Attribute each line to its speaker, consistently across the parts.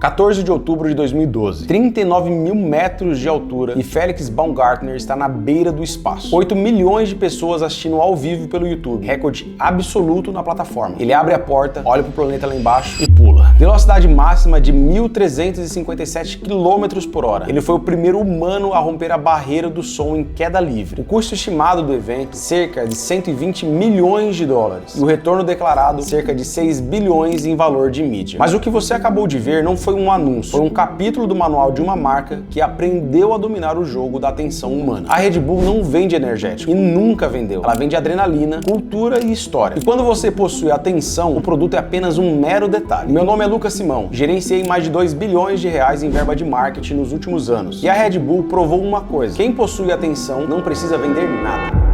Speaker 1: 14 de outubro de 2012, 39 mil metros de altura e Felix Baumgartner está na beira do espaço. 8 milhões de pessoas assistindo ao vivo pelo YouTube, recorde absoluto na plataforma. Ele abre a porta, olha pro planeta lá embaixo e pula. Velocidade máxima de 1.357 km por hora. Ele foi o primeiro humano a romper a barreira do som em queda livre. O custo estimado do evento, cerca de 120 milhões de dólares. E o retorno declarado, cerca de 6 bilhões em valor de mídia. Mas o que você acabou de ver não foi um anúncio, foi um capítulo do manual de uma marca que aprendeu a dominar o jogo da atenção humana. A Red Bull não vende energético e nunca vendeu. Ela vende adrenalina, cultura e história. E quando você possui atenção, o produto é apenas um mero detalhe. Meu nome é Lucas Simão, gerenciei mais de 2 bilhões de reais em verba de marketing nos últimos anos. E a Red Bull provou uma coisa: quem possui atenção não precisa vender nada.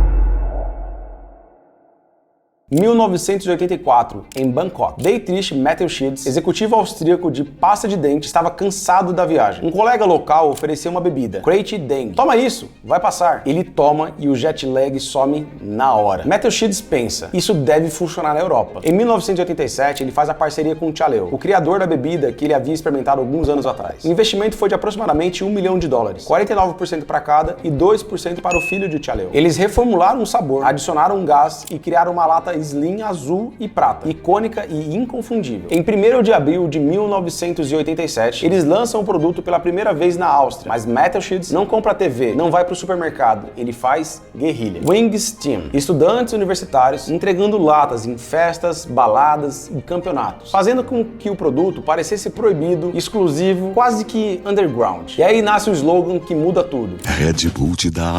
Speaker 1: 1984, em Bangkok. Dietrich Mateschitz, executivo austríaco de pasta de dente, estava cansado da viagem. Um colega local ofereceu uma bebida, Crate Deng. Toma isso, vai passar. Ele toma e o jet lag some na hora. Mateschitz pensa, isso deve funcionar na Europa. Em 1987, ele faz a parceria com o Chaleo, o criador da bebida que ele havia experimentado alguns anos atrás. O investimento foi de aproximadamente $1 milhão, 49% para cada e 2% para o filho de Chaleo. Eles reformularam o sabor, adicionaram um gás e criaram uma lata Slim azul e prata, icônica e inconfundível. Em 1º de abril de 1987, eles lançam o produto pela primeira vez na Áustria, mas Mateschitz não compra TV, não vai para o supermercado, ele faz guerrilha. Wings Team, estudantes universitários entregando latas em festas, baladas e campeonatos, fazendo com que o produto parecesse proibido, exclusivo, quase que underground. E aí nasce o slogan que muda tudo.
Speaker 2: Red Bull te dá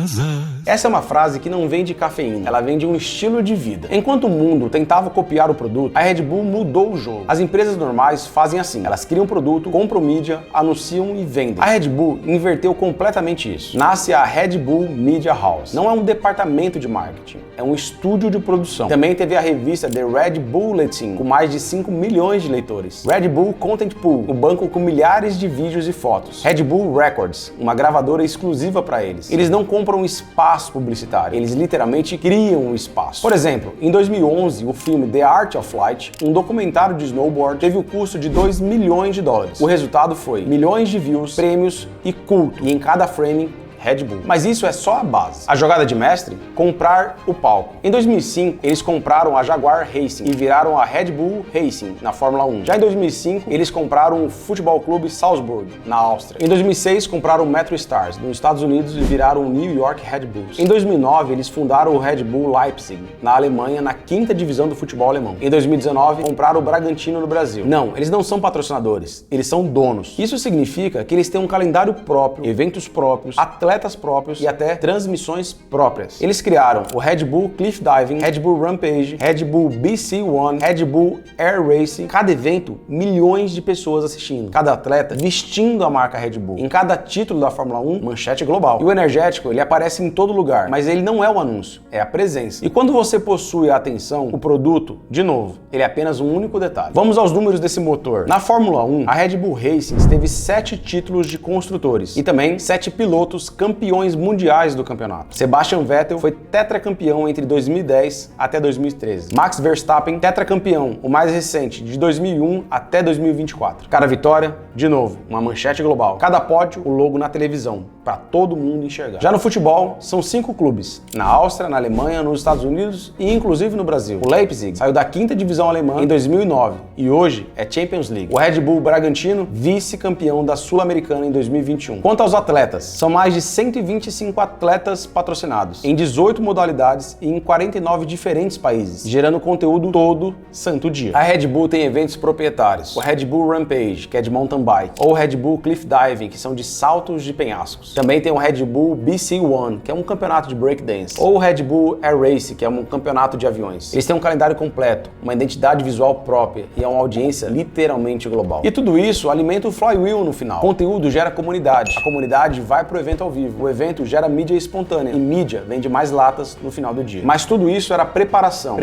Speaker 2: asas.
Speaker 1: Essa é uma frase que não vende cafeína, ela vende um estilo de vida. Enquanto o mundo tentava copiar o produto, a Red Bull mudou o jogo. As empresas normais fazem assim, elas criam um produto, compram mídia, anunciam e vendem. A Red Bull inverteu completamente isso. Nasce a Red Bull Media House. Não é um departamento de marketing, é um estúdio de produção. Também teve a revista The Red Bulletin, com mais de 5 milhões de leitores. Red Bull Content Pool, um banco com milhares de vídeos e fotos. Red Bull Records, uma gravadora exclusiva para eles. Eles não compram espaço publicitário, eles literalmente criam um espaço. Por exemplo, em 2011, o filme The Art of Flight, um documentário de snowboard, teve o custo de $2 milhões. O resultado foi milhões de views, prêmios e culto. E em cada frame, Red Bull. Mas isso é só a base. A jogada de mestre? Comprar o palco. Em 2005, eles compraram a Jaguar Racing e viraram a Red Bull Racing na Fórmula 1. Já em 2005, eles compraram o Futebol Clube Salzburg, na Áustria. Em 2006, compraram o Metro Stars, nos Estados Unidos, e viraram o New York Red Bulls. Em 2009, eles fundaram o Red Bull Leipzig, na Alemanha, na 5ª divisão do futebol alemão. Em 2019, compraram o Bragantino no Brasil. Não, eles não são patrocinadores, eles são donos. Isso significa que eles têm um calendário próprio, eventos próprios, atletas próprios e até transmissões próprias. Eles criaram o Red Bull Cliff Diving, Red Bull Rampage, Red Bull BC One, Red Bull Air Racing. Cada evento, milhões de pessoas assistindo. Cada atleta vestindo a marca Red Bull. Em cada título da Fórmula 1, manchete global. E o energético, ele aparece em todo lugar, mas ele não é o anúncio, é a presença. E quando você possui a atenção, o produto, de novo, ele é apenas um único detalhe. Vamos aos números desse motor. Na Fórmula 1, a Red Bull Racing teve 7 títulos de construtores e também 7 pilotos campeões mundiais do campeonato. Sebastian Vettel foi tetracampeão entre 2010 até 2013. Max Verstappen, tetracampeão, o mais recente, de 2001 até 2024. Cada vitória, de novo, uma manchete global. Cada pódio, o logo na televisão, para todo mundo enxergar. Já no futebol, são 5 clubes, na Áustria, na Alemanha, nos Estados Unidos e inclusive no Brasil. O Leipzig saiu da 5ª divisão alemã em 2009 e hoje é Champions League. O Red Bull Bragantino, vice-campeão da Sul-Americana em 2021. Quanto aos atletas, são mais de 125 atletas patrocinados, em 18 modalidades e em 49 diferentes países, gerando conteúdo todo santo dia. A Red Bull tem eventos proprietários, o Red Bull Rampage, que é de mountain bike, ou o Red Bull Cliff Diving, que são de saltos de penhascos. Também tem o Red Bull BC One, que é um campeonato de breakdance, ou o Red Bull Air Race, que é um campeonato de aviões. Eles têm um calendário completo, uma identidade visual própria e é uma audiência literalmente global. E tudo isso alimenta o flywheel no final. Conteúdo gera comunidade, a comunidade vai pro evento ao vivo, o evento gera mídia espontânea e mídia vende mais latas no final do dia. Mas tudo isso era preparação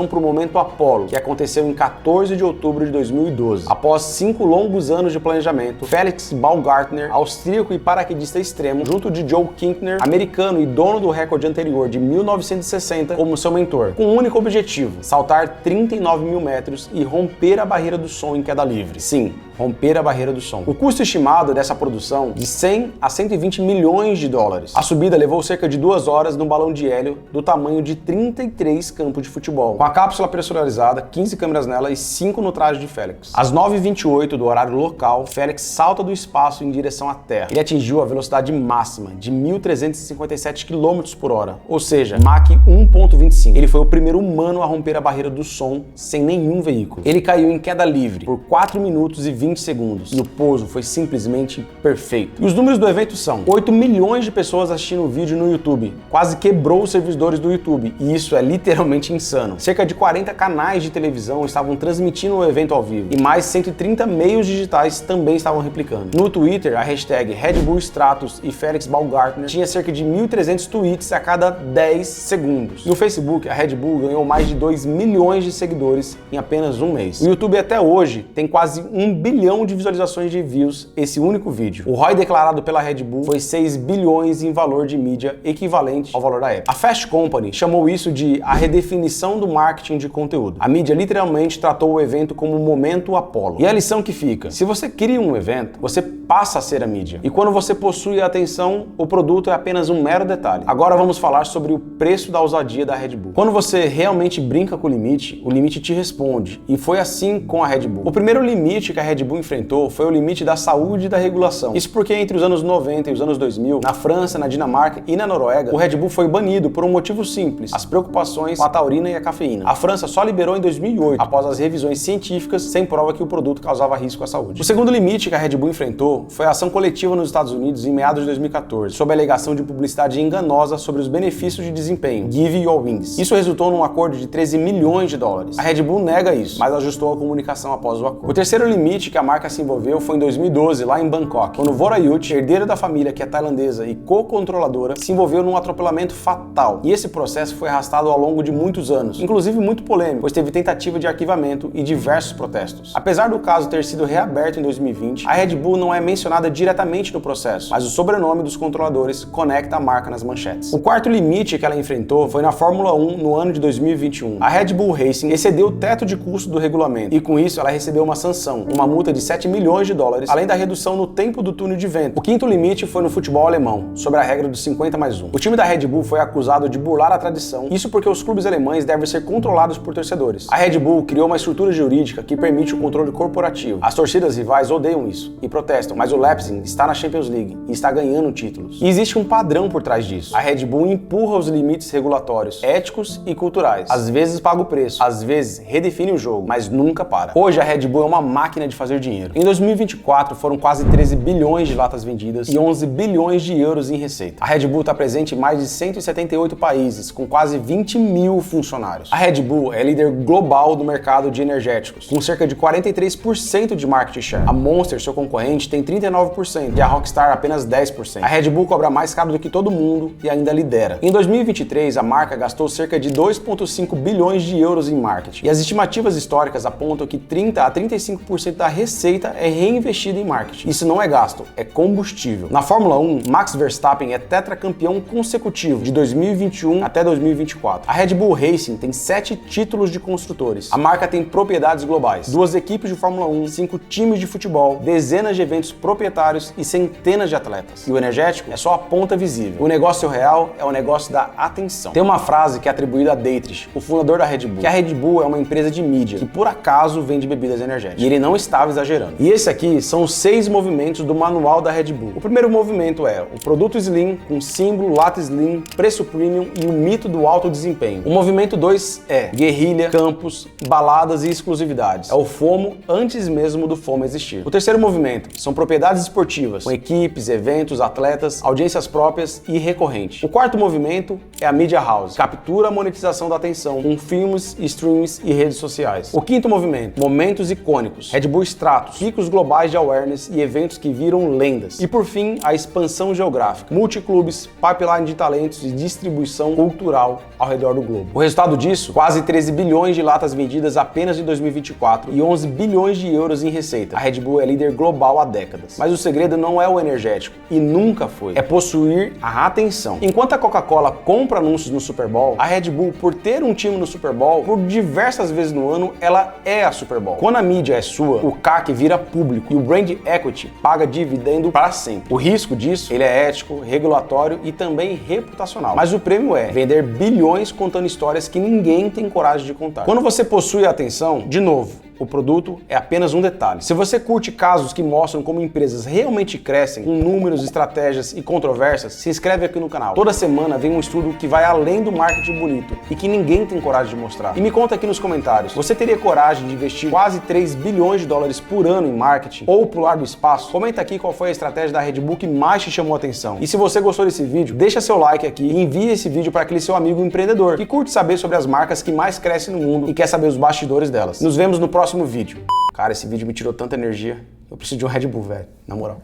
Speaker 1: para o momento Apollo, que aconteceu em 14 de outubro de 2012. Após 5 longos anos de planejamento, Felix Baumgartner, austríaco e paraquedista extremo, junto de Joe Kinkner, americano e dono do recorde anterior de 1960, como seu mentor, com um único objetivo: saltar 39 mil metros e romper a barreira do som em queda livre. Sim, romper a barreira do som. O custo estimado dessa produção de 100 a 120 milhões de dólares. A subida levou cerca de 2 horas num balão de hélio do tamanho de 33 campos de futebol, com a cápsula pressurizada, 15 câmeras nela e 5 no traje de Félix. Às 9h28 do horário local, Félix salta do espaço em direção à Terra. Ele atingiu a velocidade máxima de 1.357 km por hora, ou seja, Mach 1.25. Ele foi o primeiro humano a romper a barreira do som sem nenhum veículo. Ele caiu em queda livre por 4 minutos e 20 segundos e o pouso foi simplesmente perfeito. E os números do evento são 8 milhões de pessoas assistindo o vídeo no YouTube, quase quebrou os servidores do YouTube, e isso é literalmente insano. Cerca de 40 canais de televisão estavam transmitindo o evento ao vivo e mais 130 meios digitais também estavam replicando. No Twitter, a hashtag Red Bull Stratos e Felix Baumgartner tinha cerca de 1.300 tweets a cada 10 segundos. No Facebook, a Red Bull ganhou mais de 2 milhões de seguidores em apenas um mês. O YouTube até hoje tem quase 1 bilhão de visualizações de views esse único vídeo. O ROI declarado pela Red Bull foi 6 bilhões em valor de mídia, equivalente ao valor da Apple. A Fast Company chamou isso de a redefinição do marketing de conteúdo. A mídia literalmente tratou o evento como um momento Apollo. E a lição que fica: se você cria um evento, você passa a ser a mídia. E quando você possui a atenção, o produto é apenas um mero detalhe. Agora vamos falar sobre o preço da ousadia da Red Bull. Quando você realmente brinca com o limite te responde. E foi assim com a Red Bull. O primeiro limite que a Red Bull enfrentou foi o limite da saúde e da regulação. Isso porque entre os anos 90 e os anos 2000, na França, na Dinamarca e na Noruega, o Red Bull foi banido por um motivo simples: as preocupações com a taurina e a cafeína. A França só liberou em 2008, após as revisões científicas sem prova que o produto causava risco à saúde. O segundo limite que a Red Bull enfrentou foi a ação coletiva nos Estados Unidos em meados de 2014, sob a alegação de publicidade enganosa sobre os benefícios de desempenho, Give Your Wings. Isso resultou num acordo de 13 milhões de dólares. A Red Bull nega isso, mas ajustou a comunicação após o acordo. O terceiro limite que a marca se envolveu foi em 2012, lá em Bangkok, quando Vorayut, herdeira da família que é tailandesa e co-controladora, se envolveu num atropelamento fatal. E esse processo foi arrastado ao longo de muitos anos, inclusive muito polêmico, pois teve tentativa de arquivamento e diversos protestos. Apesar do caso ter sido reaberto em 2020, a Red Bull não é mencionada diretamente no processo, mas o sobrenome dos controladores conecta a marca nas manchetes. O quarto limite que ela enfrentou foi na Fórmula 1 no ano de 2021. A Red Bull Racing excedeu o teto de custo do regulamento e com isso ela recebeu uma sanção, uma multa de 7 milhões de dólares, além da redução no tempo do túnel de vento. O quinto limite foi no futebol alemão, sobre a regra dos 50+1. O time da Red Bull foi acusado de burlar a tradição, isso porque os clubes alemães devem ser controlados por torcedores. A Red Bull criou uma estrutura jurídica que permite o controle corporativo. As torcidas rivais odeiam isso e protestam, mas o Leipzig está na Champions League e está ganhando títulos. E existe um padrão por trás disso. A Red Bull empurra os limites regulatórios, éticos e culturais. Às vezes paga o preço, às vezes redefine o jogo, mas nunca para. Hoje a Red Bull é uma máquina de fazer dinheiro. Em 2024 foram quase 13 bilhões de latas vendidas e 11 bilhões de euros em receita. A Red Bull está presente em mais de 178 países, com quase 20 mil funcionários. A Red Bull é líder global do mercado de energéticos, com cerca de 43% de market share. A Monster, seu concorrente, tem 39% e a Rockstar apenas 10%. A Red Bull cobra mais caro do que todo mundo e ainda lidera. Em 2023, a marca gastou cerca de 2,5 bilhões de euros em marketing. E as estimativas históricas apontam que 30 a 35% da receita é reinvestida em marketing. Isso não é gasto, é combustível. Na Fórmula 1, Max Verstappen é tetracampeão consecutivo de 2021 até 2024. A Red Bull Racing tem 7 títulos de construtores. A marca tem propriedades globais, 2 equipes de Fórmula 1, 5 times de futebol, dezenas de eventos proprietários e centenas de atletas. E o energético é só a ponta visível. O negócio real é o negócio da atenção. Tem uma frase que é atribuída a Dietrich, o fundador da Red Bull, que a Red Bull é uma empresa de mídia que por acaso vende bebidas energéticas. E ele não estava exagerando. E esse aqui são os 6 movimentos do manual da Red Bull. O primeiro movimento é o produto Slim com símbolo, lata Slim, preço premium e o mito do alto desempenho. O movimento 2 é guerrilha, campos, baladas e exclusividades. É o FOMO antes mesmo do FOMO existir. O terceiro movimento são propriedades esportivas, com equipes, eventos, atletas, audiências próprias e recorrente. O quarto movimento é a Media House, captura a monetização da atenção com filmes, streams e redes sociais. O quinto movimento, momentos icônicos, Red Bull Stratos, picos globais de awareness e eventos que viram lendas. E por fim, a expansão geográfica, multiclubes, pipeline de talentos e distribuição cultural ao redor do globo. O resultado disso, quase 13 bilhões de latas vendidas apenas em 2024 e 11 bilhões de euros em receita. A Red Bull é líder global há décadas. Mas o segredo não é o energético, e nunca foi. É possuir a atenção. Enquanto a Coca-Cola compra anúncios no Super Bowl, a Red Bull, por ter um time no Super Bowl, por diversas vezes no ano, ela é a Super Bowl. Quando a mídia é sua, o CAC vira público e o brand equity paga dividendo para sempre. O risco disso, ele é ético, regulatório e também reputacional. Mas o prêmio é vender bilhões contando histórias que ninguém tem coragem de contar. Quando você possui a atenção, de novo, o produto é apenas um detalhe. Se você curte casos que mostram como empresas realmente crescem, com números, estratégias e controvérsias, se inscreve aqui no canal. Toda semana vem um estudo que vai além do marketing bonito e que ninguém tem coragem de mostrar. E me conta aqui nos comentários, você teria coragem de investir quase 3 bilhões de dólares por ano em marketing ou pular do espaço? Comenta aqui qual foi a estratégia da Red Bull que mais te chamou a atenção. E se você gostou desse vídeo, deixa seu like aqui e envie esse vídeo para aquele seu amigo empreendedor que curte saber sobre as marcas que mais crescem no mundo e quer saber os bastidores delas. Nos vemos no próximo vídeo. Cara, esse vídeo me tirou tanta energia. Eu preciso de um Red Bull, velho. Na moral.